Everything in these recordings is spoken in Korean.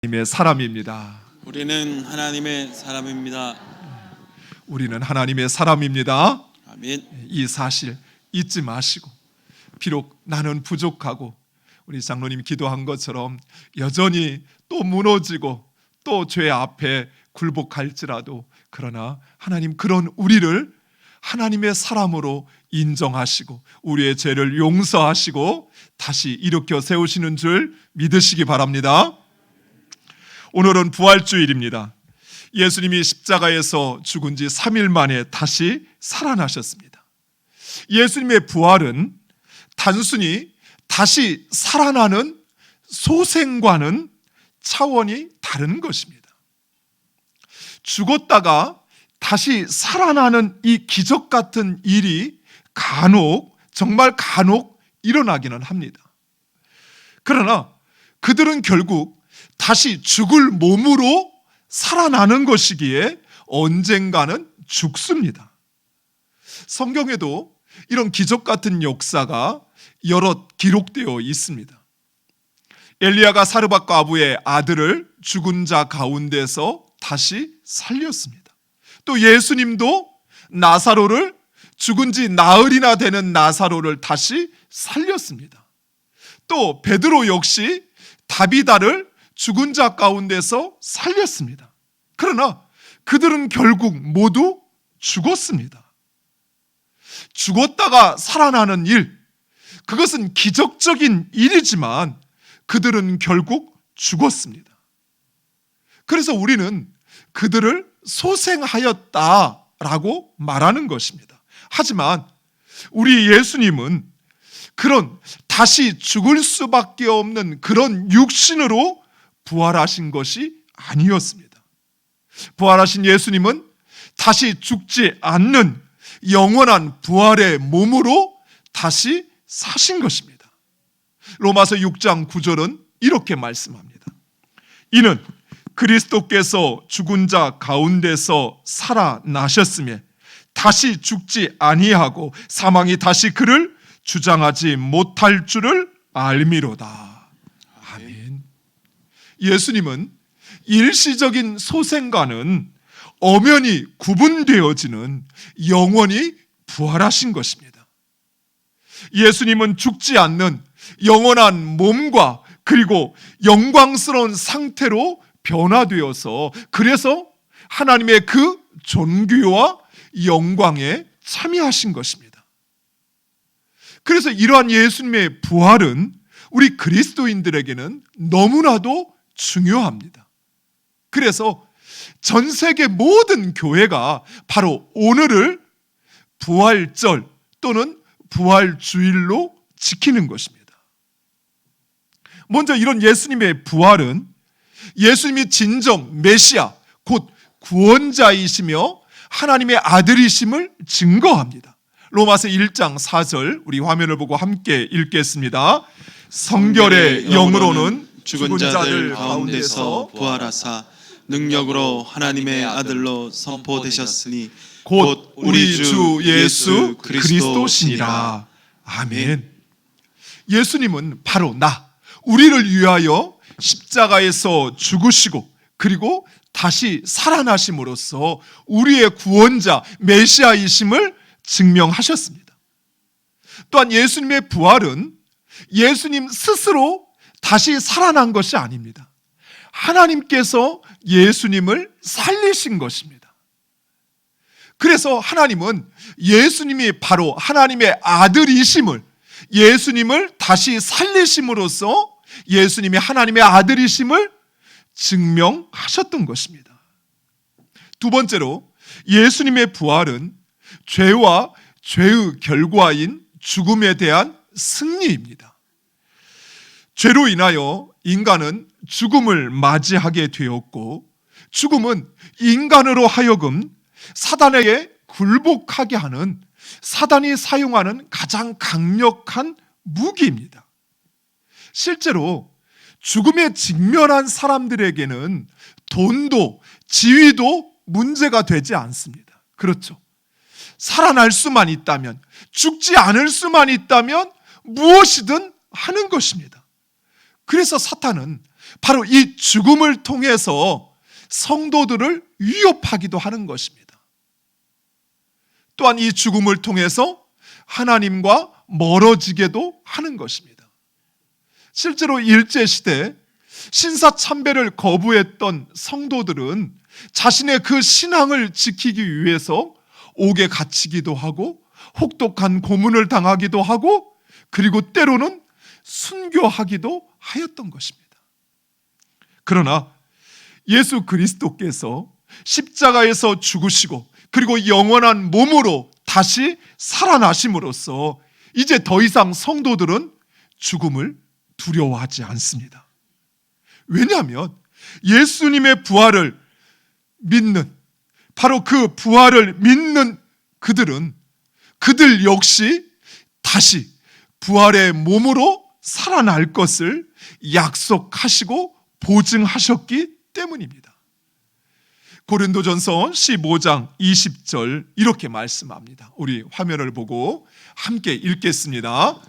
하나님의 사람입니다. 우리는 하나님의 사람입니다. 우리는 하나님의 사람입니다. 아멘. 이 사실 잊지 마시고, 비록 나는 부족하고 우리 장로님 기도한 것처럼 여전히 또 무너지고 또 죄 앞에 굴복할지라도, 그러나 하나님 그런 우리를 하나님의 사람으로 인정하시고 우리의 죄를 용서하시고 다시 일으켜 세우시는 줄 믿으시기 바랍니다. 오늘은 부활주일입니다. 예수님이 십자가에서 죽은 지 3일 만에 다시 살아나셨습니다. 예수님의 부활은 단순히 다시 살아나는 소생과는 차원이 다른 것입니다. 죽었다가 다시 살아나는 이 기적 같은 일이 정말 간혹 일어나기는 합니다. 그러나 그들은 결국 다시 죽을 몸으로 살아나는 것이기에 언젠가는 죽습니다. 성경에도 이런 기적 같은 역사가 여럿 기록되어 있습니다. 엘리야가 사르밧 과부의 아들을 죽은 자 가운데서 다시 살렸습니다. 또 예수님도 나사로를, 죽은 지 나흘이나 되는 나사로를 다시 살렸습니다. 또 베드로 역시 다비다를 죽은 자 가운데서 살렸습니다. 그러나 그들은 결국 모두 죽었습니다. 죽었다가 살아나는 일, 그것은 기적적인 일이지만 그들은 결국 죽었습니다. 그래서 우리는 그들을 소생하였다라고 말하는 것입니다. 하지만 우리 예수님은 그런 다시 죽을 수밖에 없는 그런 육신으로 부활하신 것이 아니었습니다. 부활하신 예수님은 다시 죽지 않는 영원한 부활의 몸으로 다시 사신 것입니다. 로마서 6장 9절은 이렇게 말씀합니다. 이는 그리스도께서 죽은 자 가운데서 살아나셨으며 다시 죽지 아니하고 사망이 다시 그를 주장하지 못할 줄을 알미로다. 아멘. 예수님은 일시적인 소생과는 엄연히 구분되어지는 영원히 부활하신 것입니다. 예수님은 죽지 않는 영원한 몸과 그리고 영광스러운 상태로 변화되어서, 그래서 하나님의 그 존귀와 영광에 참여하신 것입니다. 그래서 이러한 예수님의 부활은 우리 그리스도인들에게는 너무나도 중요합니다. 그래서 전 세계 모든 교회가 바로 오늘을 부활절 또는 부활주일로 지키는 것입니다. 먼저 이런 예수님의 부활은 예수님이 진정 메시아, 곧 구원자이시며 하나님의 아들이심을 증거합니다. 로마서 1장 4절 우리 화면을 보고 함께 읽겠습니다. 성결의 영으로는 죽은 자들 가운데서 부활하사 능력으로 하나님의 아들로 선포되셨으니 곧 우리 주 예수 그리스도시니라. 아멘. 예수님은 바로 우리를 위하여 십자가에서 죽으시고 그리고 다시 살아나심으로써 우리의 구원자 메시아이심을 증명하셨습니다. 또한 예수님의 부활은 예수님 스스로 다시 살아난 것이 아닙니다. 하나님께서 예수님을 살리신 것입니다. 그래서 하나님은 예수님이 바로 하나님의 아들이심을, 예수님을 다시 살리심으로써 예수님이 하나님의 아들이심을 증명하셨던 것입니다. 두 번째로 예수님의 부활은 죄와 죄의 결과인 죽음에 대한 승리입니다. 죄로 인하여 인간은 죽음을 맞이하게 되었고, 죽음은 인간으로 하여금 사단에게 굴복하게 하는, 사단이 사용하는 가장 강력한 무기입니다. 실제로 죽음에 직면한 사람들에게는 돈도 지위도 문제가 되지 않습니다. 그렇죠? 살아날 수만 있다면, 죽지 않을 수만 있다면 무엇이든 하는 것입니다. 그래서 사탄은 바로 이 죽음을 통해서 성도들을 위협하기도 하는 것입니다. 또한 이 죽음을 통해서 하나님과 멀어지게도 하는 것입니다. 실제로 일제시대 신사참배를 거부했던 성도들은 자신의 그 신앙을 지키기 위해서 옥에 갇히기도 하고 혹독한 고문을 당하기도 하고 그리고 때로는 순교하기도 하였던 것입니다. 그러나 예수 그리스도께서 십자가에서 죽으시고 그리고 영원한 몸으로 다시 살아나심으로써 이제 더 이상 성도들은 죽음을 두려워하지 않습니다. 왜냐하면 예수님의 부활을 믿는, 바로 그 부활을 믿는 그들 역시 다시 부활의 몸으로 살아날 것을 약속하시고 보증하셨기 때문입니다. 고린도전서 15장 20절 이렇게 말씀합니다. 우리 화면을 보고 함께 읽겠습니다.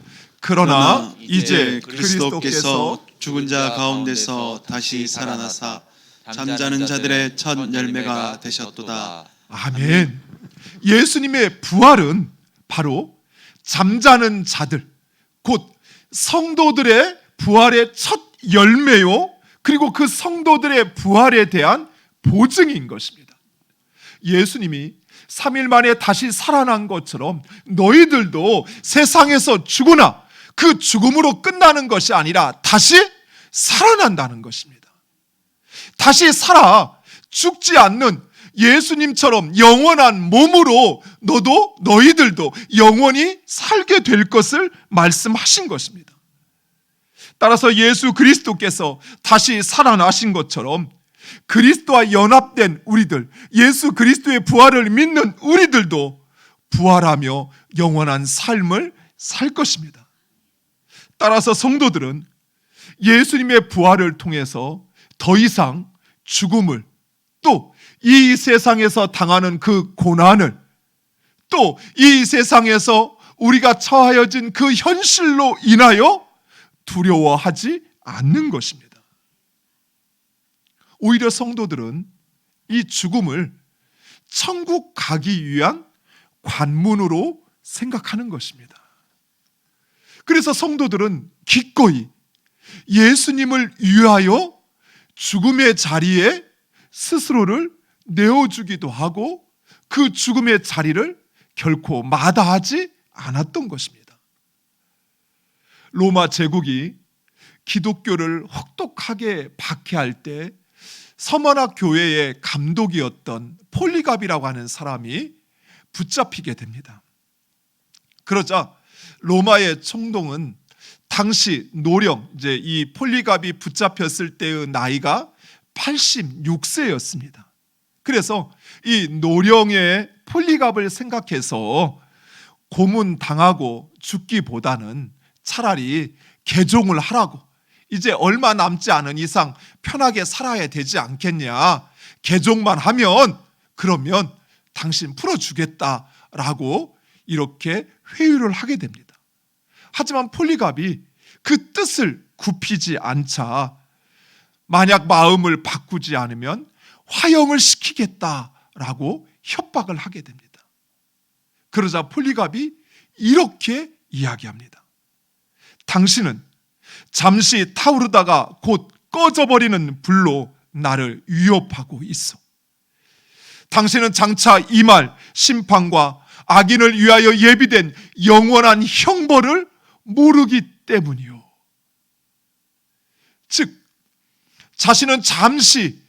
그러나 이제 그리스도께서 죽은 자 가운데서 다시 살아나사 잠자는 자들의 첫 열매가 되셨도다. 아멘. 예수님의 부활은 바로 잠자는 자들, 곧 성도들의 부활의 첫 열매요, 그리고 그 성도들의 부활에 대한 보증인 것입니다. 예수님이 3일 만에 다시 살아난 것처럼 너희들도 세상에서 죽으나 그 죽음으로 끝나는 것이 아니라 다시 살아난다는 것입니다. 다시 살아 죽지 않는 예수님처럼 영원한 몸으로 너희들도 영원히 살게 될 것을 말씀하신 것입니다. 따라서 예수 그리스도께서 다시 살아나신 것처럼 그리스도와 연합된 우리들, 예수 그리스도의 부활을 믿는 우리들도 부활하며 영원한 삶을 살 것입니다. 따라서 성도들은 예수님의 부활을 통해서 더 이상 죽음을, 또 이 세상에서 당하는 그 고난을, 또 이 세상에서 우리가 처하여진 그 현실로 인하여 두려워하지 않는 것입니다. 오히려 성도들은 이 죽음을 천국 가기 위한 관문으로 생각하는 것입니다. 그래서 성도들은 기꺼이 예수님을 위하여 죽음의 자리에 스스로를 내어주기도 하고 그 죽음의 자리를 결코 마다하지 않았던 것입니다. 로마 제국이 기독교를 혹독하게 박해할 때 서머나 교회의 감독이었던 폴리갑이라고 하는 사람이 붙잡히게 됩니다. 그러자 로마의 총독은 당시 노령, 이제 이 폴리갑이 붙잡혔을 때의 나이가 86세였습니다. 그래서 이 노령의 폴리갑을 생각해서 고문당하고 죽기보다는 차라리 개종을 하라고, 이제 얼마 남지 않은 이상 편하게 살아야 되지 않겠냐, 개종만 하면 그러면 당신 풀어주겠다라고 이렇게 회유를 하게 됩니다. 하지만 폴리갑이 그 뜻을 굽히지 않자 만약 마음을 바꾸지 않으면 화형을 시키겠다라고 협박을 하게 됩니다. 그러자 폴리갑이 이렇게 이야기합니다. 당신은 잠시 타오르다가 곧 꺼져버리는 불로 나를 위협하고 있어. 당신은 장차 임할 심판과 악인을 위하여 예비된 영원한 형벌을 모르기 때문이요. 즉, 자신은 잠시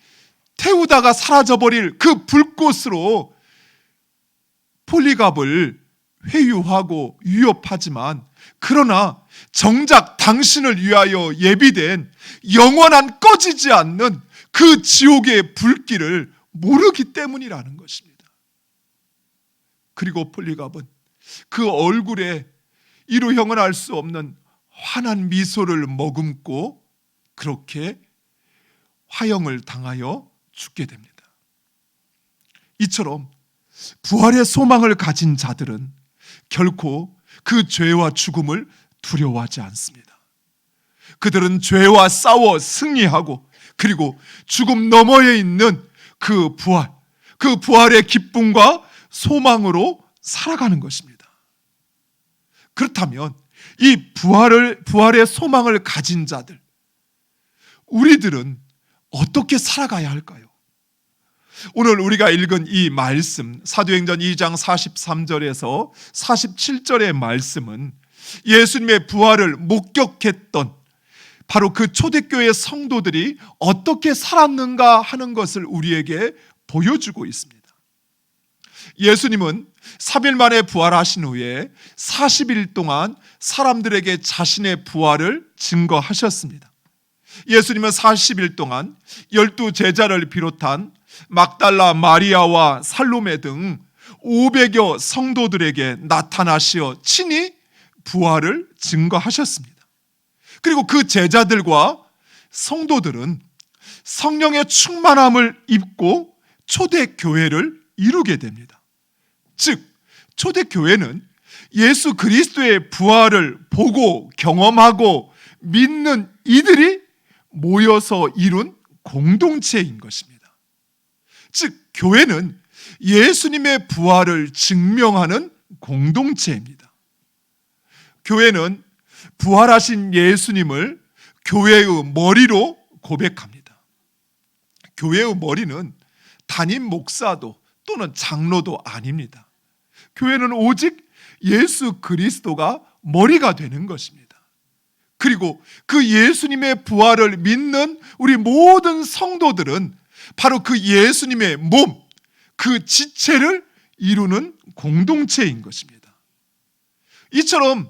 태우다가 사라져버릴 그 불꽃으로 폴리갑을 회유하고 위협하지만, 그러나 정작 당신을 위하여 예비된 영원한 꺼지지 않는 그 지옥의 불길을 모르기 때문이라는 것입니다. 그리고 폴리갑은 그 얼굴에 이루 형언할 수 없는 환한 미소를 머금고 그렇게 화형을 당하여 죽게 됩니다. 이처럼 부활의 소망을 가진 자들은 결코 그 죄와 죽음을 두려워하지 않습니다. 그들은 죄와 싸워 승리하고 그리고 죽음 너머에 있는 그 부활의 기쁨과 소망으로 살아가는 것입니다. 그렇다면 이 부활의 소망을 가진 자들, 우리들은 어떻게 살아가야 할까요? 오늘 우리가 읽은 이 말씀, 사도행전 2장 43절에서 47절의 말씀은 예수님의 부활을 목격했던 바로 그 초대교회 성도들이 어떻게 살았는가 하는 것을 우리에게 보여주고 있습니다. 예수님은 3일 만에 부활하신 후에 40일 동안 사람들에게 자신의 부활을 증거하셨습니다. 예수님은 40일 동안 12제자를 비롯한 막달라 마리아와 살로메 등 500여 성도들에게 나타나시어 친히 부활을 증거하셨습니다. 그리고 그 제자들과 성도들은 성령의 충만함을 입고 초대교회를 이루게 됩니다. 즉, 초대교회는 예수 그리스도의 부활을 보고 경험하고 믿는 이들이 모여서 이룬 공동체인 것입니다. 즉, 교회는 예수님의 부활을 증명하는 공동체입니다. 교회는 부활하신 예수님을 교회의 머리로 고백합니다. 교회의 머리는 담임 목사도 또는 장로도 아닙니다. 교회는 오직 예수 그리스도가 머리가 되는 것입니다. 그리고 그 예수님의 부활을 믿는 우리 모든 성도들은 바로 그 예수님의 몸, 그 지체를 이루는 공동체인 것입니다. 이처럼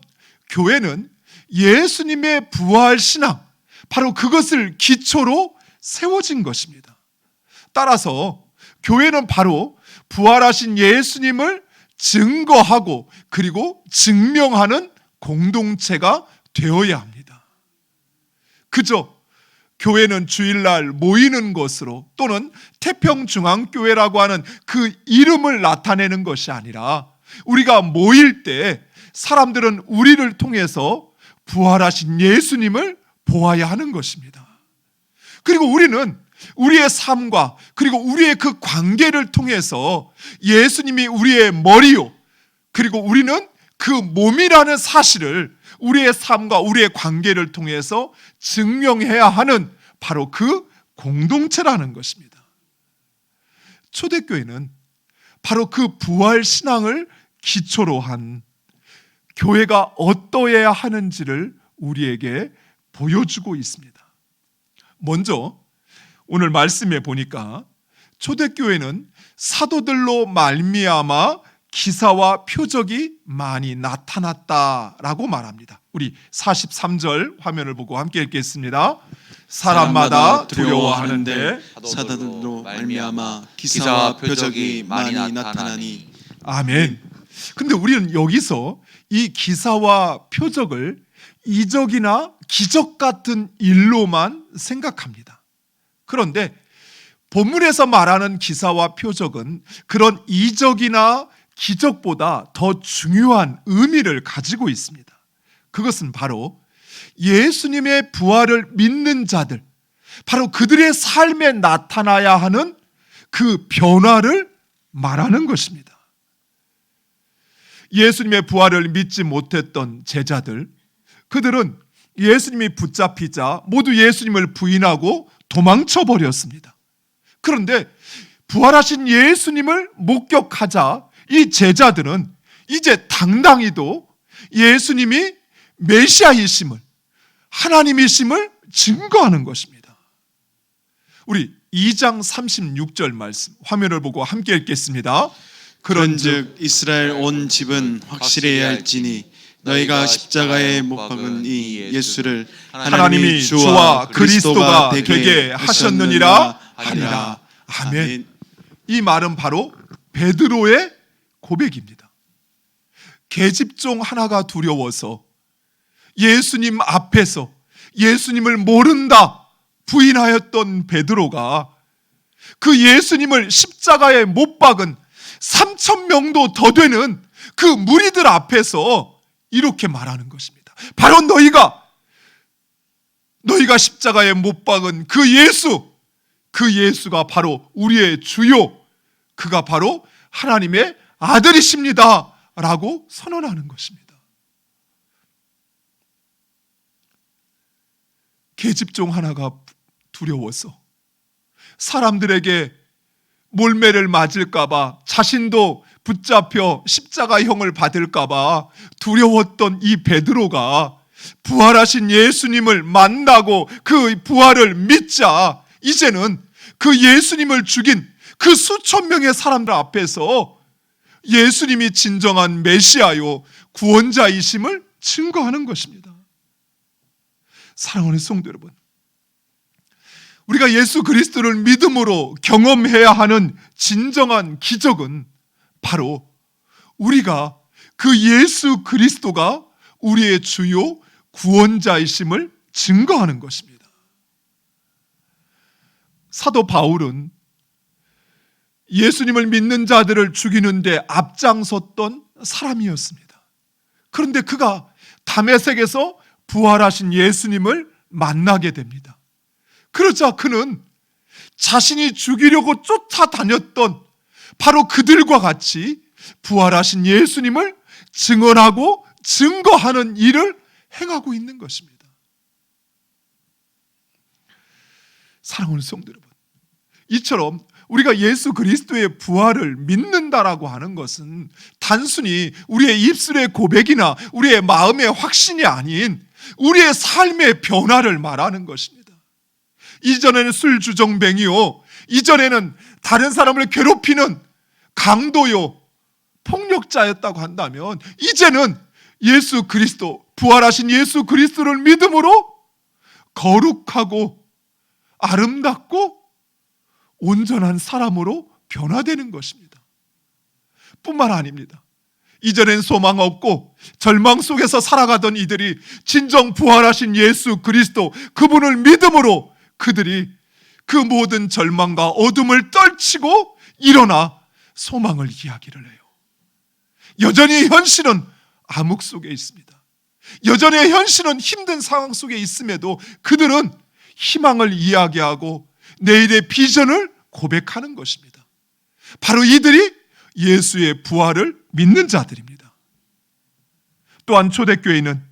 교회는 예수님의 부활 신앙, 바로 그것을 기초로 세워진 것입니다. 따라서 교회는 바로 부활하신 예수님을 증거하고 그리고 증명하는 공동체가 되어야 합니다. 그저 교회는 주일날 모이는 것으로 또는 태평중앙교회라고 하는 그 이름을 나타내는 것이 아니라 우리가 모일 때 사람들은 우리를 통해서 부활하신 예수님을 보아야 하는 것입니다. 그리고 우리는 우리의 삶과 그리고 우리의 그 관계를 통해서 예수님이 우리의 머리요, 그리고 우리는 그 몸이라는 사실을 우리의 삶과 우리의 관계를 통해서 증명해야 하는 바로 그 공동체라는 것입니다. 초대교회는 바로 그 부활 신앙을 기초로 한 교회가 어떠해야 하는지를 우리에게 보여주고 있습니다. 먼저 오늘 말씀에 보니까 초대교회는 사도들로 말미암아 기사와 표적이 많이 나타났다라고 말합니다. 우리 43절 화면을 보고 함께 읽겠습니다. 사람마다 두려워하는데 사도들로 말미암아 기사와 표적이 많이 나타나니. 아멘. 근데 우리는 여기서 이 기사와 표적을 이적이나 기적 같은 일로만 생각합니다. 그런데 본문에서 말하는 기사와 표적은 그런 이적이나 기적보다 더 중요한 의미를 가지고 있습니다. 그것은 바로 예수님의 부활을 믿는 자들, 바로 그들의 삶에 나타나야 하는 그 변화를 말하는 것입니다. 예수님의 부활을 믿지 못했던 제자들, 그들은 예수님이 붙잡히자 모두 예수님을 부인하고 도망쳐 버렸습니다. 그런데 부활하신 예수님을 목격하자 이 제자들은 이제 당당히도 예수님이 메시아이심을, 하나님이심을 증거하는 것입니다. 우리 2장 36절 말씀 화면을 보고 함께 읽겠습니다. 그런즉 이스라엘 온 집은 확실해야 할지니 너희가 십자가에 못 박은 이 예수를 하나님이 주와 그리스도가 되게 하셨느니라 하니라. 아멘. 이 말은 바로 베드로의 고백입니다. 계집종 하나가 두려워서 예수님 앞에서 예수님을 모른다 부인하였던 베드로가 그 예수님을 십자가에 못 박은 3,000명도 더 되는 그 무리들 앞에서 이렇게 말하는 것입니다. 바로 너희가 너희가 십자가에 못 박은 그 예수가 바로 우리의 주요, 그가 바로 하나님의 아들이십니다 라고 선언하는 것입니다. 계집종 하나가 두려워서 사람들에게 몰매를 맞을까봐, 자신도 붙잡혀 십자가형을 받을까봐 두려웠던 이 베드로가 부활하신 예수님을 만나고 그 부활을 믿자, 이제는 그 예수님을 죽인 그 수천 명의 사람들 앞에서 예수님이 진정한 메시아요 구원자이심을 증거하는 것입니다. 사랑하는 성도 여러분, 우리가 예수 그리스도를 믿음으로 경험해야 하는 진정한 기적은 바로 우리가 그 예수 그리스도가 우리의 주요 구원자이심을 증거하는 것입니다. 사도 바울은 예수님을 믿는 자들을 죽이는데 앞장섰던 사람이었습니다. 그런데 그가 다메섹에서 부활하신 예수님을 만나게 됩니다. 그러자 그는 자신이 죽이려고 쫓아다녔던 바로 그들과 같이 부활하신 예수님을 증언하고 증거하는 일을 행하고 있는 것입니다. 사랑하는 성도 여러분, 이처럼 우리가 예수 그리스도의 부활을 믿는다라고 하는 것은 단순히 우리의 입술의 고백이나 우리의 마음의 확신이 아닌 우리의 삶의 변화를 말하는 것입니다. 이전에는 술주정뱅이요, 이전에는 다른 사람을 괴롭히는 강도요, 폭력자였다고 한다면 이제는 예수 그리스도, 부활하신 예수 그리스도를 믿음으로 거룩하고 아름답고 온전한 사람으로 변화되는 것입니다. 뿐만 아닙니다. 이전엔 소망 없고 절망 속에서 살아가던 이들이 진정 부활하신 예수 그리스도, 그분을 믿음으로 그들이 그 모든 절망과 어둠을 떨치고 일어나 소망을 이야기를 해요. 여전히 현실은 암흑 속에 있습니다. 여전히 현실은 힘든 상황 속에 있음에도 그들은 희망을 이야기하고 내일의 비전을 고백하는 것입니다. 바로 이들이 예수의 부활을 믿는 자들입니다. 또한 초대교회는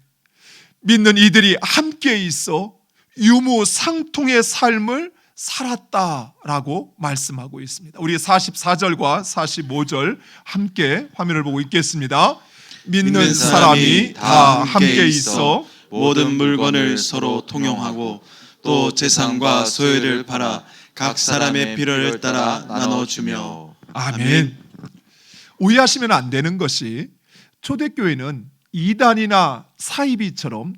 믿는 이들이 함께 있어 유무상통의 삶을 살았다라고 말씀하고 있습니다. 우리 44절과 45절 함께 화면을 보고 읽겠습니다. 믿는 사람이 다 함께 있어 모든 물건을 서로 통용하고 또 재산과 소유를 팔아 각 사람의 필요를 따라 나눠주며. 아멘. 오해하시면 안 되는 것이 초대교회는 이단이나 사이비처럼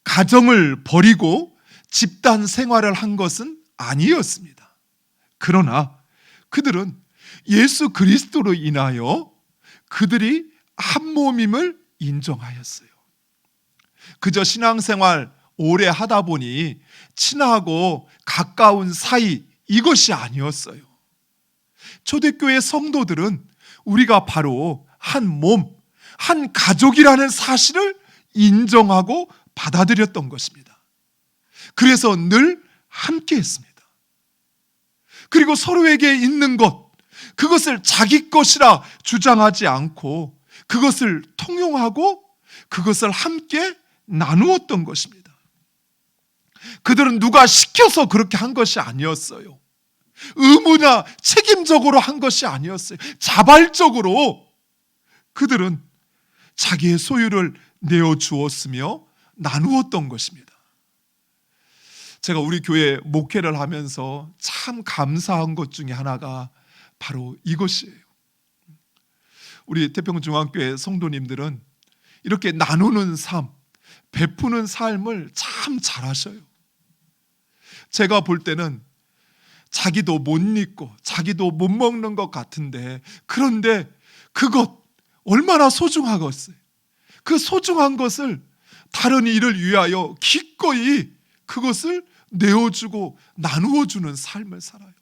가정을 버리고 집단 생활을 한 것은 아니었습니다. 그러나 그들은 예수 그리스도로 인하여 그들이 한 몸임을 인정하였어요. 그저 신앙생활 오래 하다 보니 친하고 가까운 사이, 이것이 아니었어요. 초대교회 성도들은 우리가 바로 한 몸, 한 가족이라는 사실을 인정하고 받아들였던 것입니다. 그래서 늘 함께 했습니다. 그리고 서로에게 있는 것, 그것을 자기 것이라 주장하지 않고 그것을 통용하고 그것을 함께 나누었던 것입니다. 그들은 누가 시켜서 그렇게 한 것이 아니었어요. 의무나 책임적으로 한 것이 아니었어요. 자발적으로 그들은 자기의 소유를 내어주었으며 나누었던 것입니다. 제가 우리 교회 목회를 하면서 참 감사한 것 중에 하나가 바로 이것이에요. 우리 태평중앙교회 성도님들은 이렇게 나누는 삶, 베푸는 삶을 참 잘하셔요. 제가 볼 때는 자기도 못 입고 자기도 못 먹는 것 같은데, 그런데 그것 얼마나 소중하겠어요. 그 소중한 것을 다른 일을 위하여 기꺼이 그것을 내어주고 나누어주는 삶을 살아요.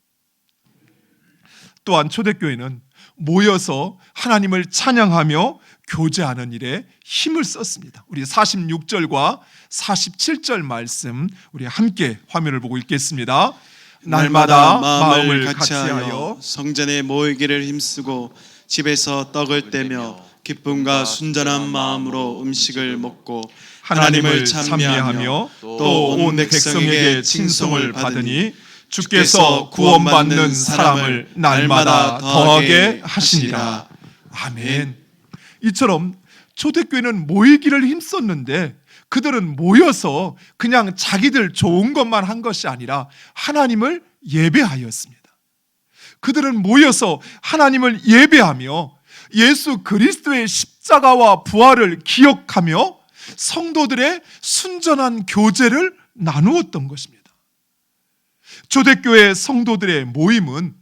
또한 초대교회는 모여서 하나님을 찬양하며 교제하는 일에 힘을 썼습니다. 우리 46절과 47절 말씀 우리 함께 화면을 보고 읽겠습니다. 날마다 마음을 같이하여 성전에 모이기를 힘쓰고 집에서 떡을 떼며 기쁨과 순전한 마음으로 음식을 먹고 하나님을 찬미하며 또 온 백성에게 칭송을 받으니 주께서 구원받는 사람을 날마다 더하게 하시니라. 아멘. 이처럼 초대교회는 모이기를 힘썼는데 그들은 모여서 그냥 자기들 좋은 것만 한 것이 아니라 하나님을 예배하였습니다. 그들은 모여서 하나님을 예배하며 예수 그리스도의 십자가와 부활을 기억하며 성도들의 순전한 교제를 나누었던 것입니다. 초대교회 성도들의 모임은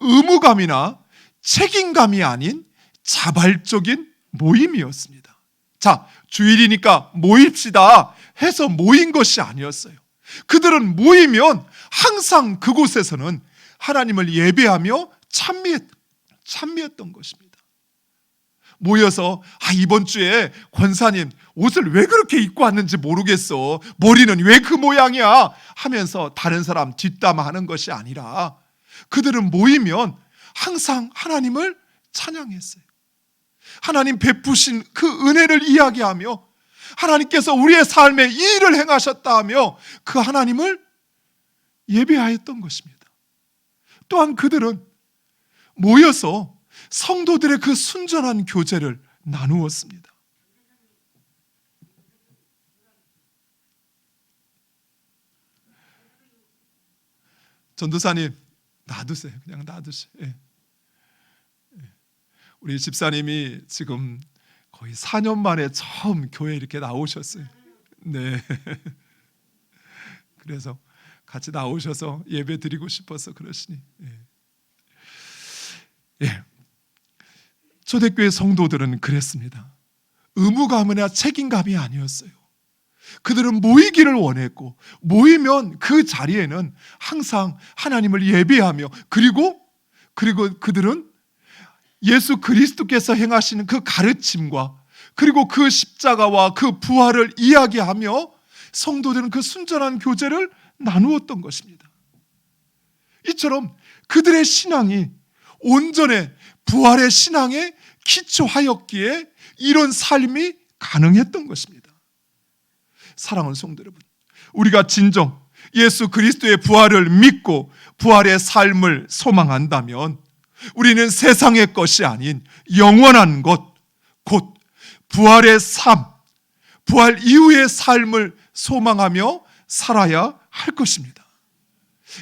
의무감이나 책임감이 아닌 자발적인 모임이었습니다. 자, 주일이니까 모입시다 해서 모인 것이 아니었어요. 그들은 모이면 항상 그곳에서는 하나님을 예배하며 찬미했던 것입니다. 모여서 이번 주에 권사님 옷을 왜 그렇게 입고 왔는지 모르겠어, 머리는 왜 그 모양이야 하면서 다른 사람 뒷담화하는 것이 아니라 그들은 모이면 항상 하나님을 찬양했어요. 하나님 베푸신 그 은혜를 이야기하며 하나님께서 우리의 삶에 이 일을 행하셨다 하며 그 하나님을 예배하였던 것입니다. 또한 그들은 모여서 성도들의 그 순전한 교제를 나누었습니다. 전도사님 놔두세요. 그냥 놔두세요. 예. 우리 집사님이 지금 거의 4년 만에 처음 교회 이렇게 나오셨어요. 네. 그래서 같이 나오셔서 예배 드리고 싶어서 그러시니. 예. 초대교회 성도들은 그랬습니다. 의무감이나 책임감이 아니었어요. 그들은 모이기를 원했고 모이면 그 자리에는 항상 하나님을 예배하며 그리고 그들은 예수 그리스도께서 행하시는 그 가르침과 그리고 그 십자가와 그 부활을 이야기하며 성도들은 그 순전한 교제를 나누었던 것입니다. 이처럼 그들의 신앙이 온전해 부활의 신앙에 기초하였기에 이런 삶이 가능했던 것입니다. 사랑하는 성도 여러분, 우리가 진정 예수 그리스도의 부활을 믿고 부활의 삶을 소망한다면 우리는 세상의 것이 아닌 영원한 것, 곧 부활의 삶, 부활 이후의 삶을 소망하며 살아야 할 것입니다.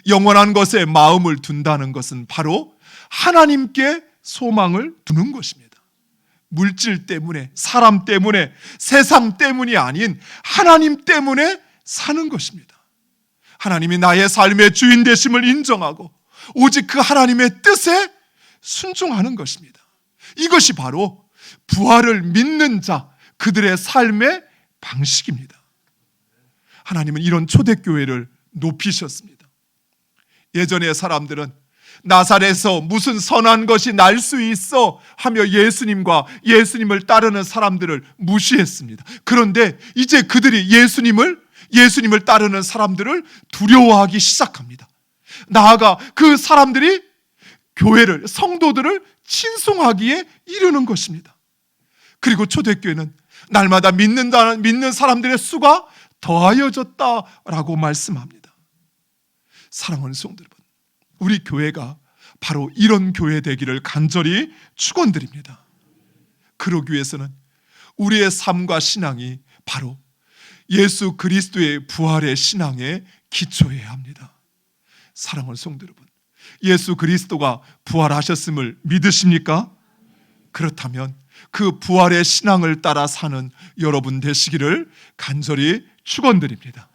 영원한 것에 마음을 둔다는 것은 바로 하나님께 소망을 두는 것입니다. 물질 때문에, 사람 때문에, 세상 때문이 아닌 하나님 때문에 사는 것입니다. 하나님이 나의 삶의 주인 되심을 인정하고 오직 그 하나님의 뜻에 순종하는 것입니다. 이것이 바로 부활을 믿는 자, 그들의 삶의 방식입니다. 하나님은 이런 초대교회를 높이셨습니다. 예전의 사람들은 나사렛에서 무슨 선한 것이 날 수 있어 하며 예수님을 따르는 사람들을 무시했습니다. 그런데 이제 그들이 예수님을 따르는 사람들을 두려워하기 시작합니다. 나아가 그 사람들이 교회를, 성도들을 친송하기에 이르는 것입니다. 그리고 초대교회는 날마다 믿는 사람들의 수가 더하여졌다라고 말씀합니다. 사랑하는 성도 여러분, 우리 교회가 바로 이런 교회 되기를 간절히 축원드립니다. 그러기 위해서는 우리의 삶과 신앙이 바로 예수 그리스도의 부활의 신앙에 기초해야 합니다. 사랑하는 성도 여러분, 예수 그리스도가 부활하셨음을 믿으십니까? 그렇다면 그 부활의 신앙을 따라 사는 여러분 되시기를 간절히 축원드립니다.